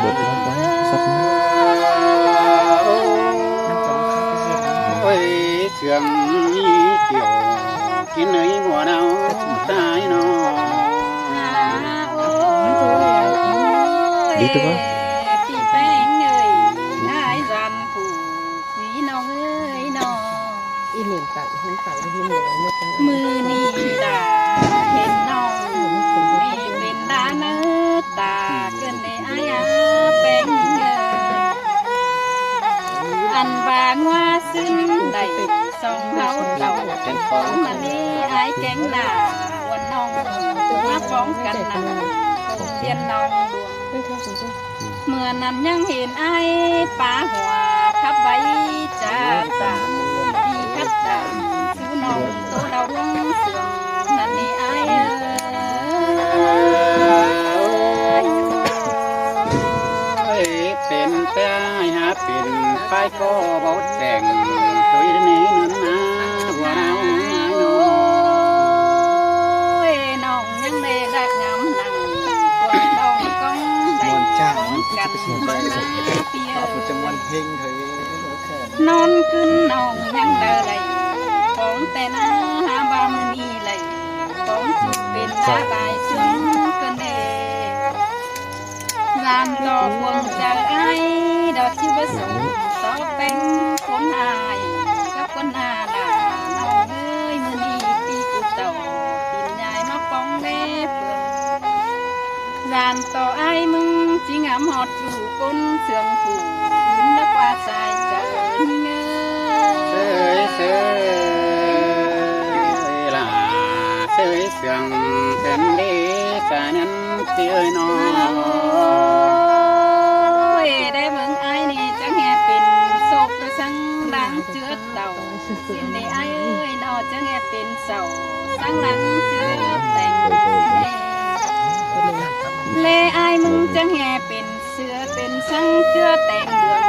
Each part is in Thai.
บทแล้วก็สักโอ้ยเสื่อมนี้เกี่ยวกินไหนบ่เดาตายน้อดีตัวบ่ปีแป้งเอ้ยนายรันผู้คุยน้องเอ้ยน้ออีเหม็นตังเห็นตังที่มือมือนี่ดาเห็นน้องไม่เป็นดาเนื้อตาเกินได้อายแป้งเอ้ยอันบางว่าซึ้งได้สองเฮาเต่ามันนี่อายแกงหน้าวันน้องมาฟ้องกันนะเรียนน้องเมื่อนั้นยังเห็นไอ้ป่าหัวขับไว้จ้าตาดีคัดดาสู้น้องโตเราเรื่องเสื่อมนั่นนี่ไอ้เป็นแต่หาเป็นไปก็บ่แต่งโดยนี้นั่นนะบ่เดาน้อยน้องยังได้รักงามนั่งตัวน้องก้องได้กันเมื่อนาเปียจะมวนเพลงเถนอนขึ้นน้องยังได้ไรของแต่หน้าหาบามือนี้เลยของสุดเป็นตาลายซึ้งเกินเดลานต่อพวงใจไอ้ดอกที่ว่าสูงต่อเป็นคนอายกับคนอาดาน้องเอ้ยมือนี้ปีกุเต่าปีนใหญ่มาป้องเล่เพื่อนลานต่อไอ้มึงจิงามหอดอยู่ก้นเสื่องผูขึ้นนักว่าสายเจอเนื้อเสยล่ะเสยเสื่องแผ่นเดสานั้นเตือนน้อได้เบิ่งอ้ายนี่จังแฮเป็นโศกประสังดังเจือเต่าสิ้นได้อ้ายเอ้ยนอจังแฮเป็นเศร้าสังหลังเจือแต่งเลอ้ายมึงจังแฮเป็นเสือเป็นสังเจือแต่งเดือน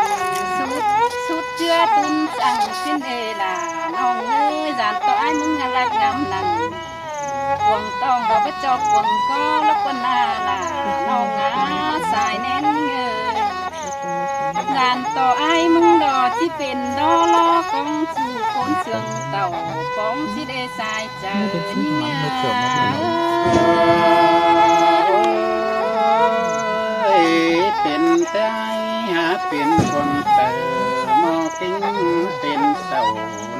สุดเจือตุนสังสิ้นเอล่ะน้องเอ้ยจานต่ออ้ายมึงรักงามนั่นหวงต้องเราไปจอบหวงก็แล้วก็น่าล่ะน้องงาสายแน่นเอ้ยลานต่อไอ้มึงดอที่เป็นดอลอกองสู่คนเสื่องเต่าป้องสิได้สายเจอนี่เงเป็นแต่หาเป็นคนเตอมอกิ้งเป็นเต่า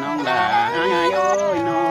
น้องดาโอ้ยน้อ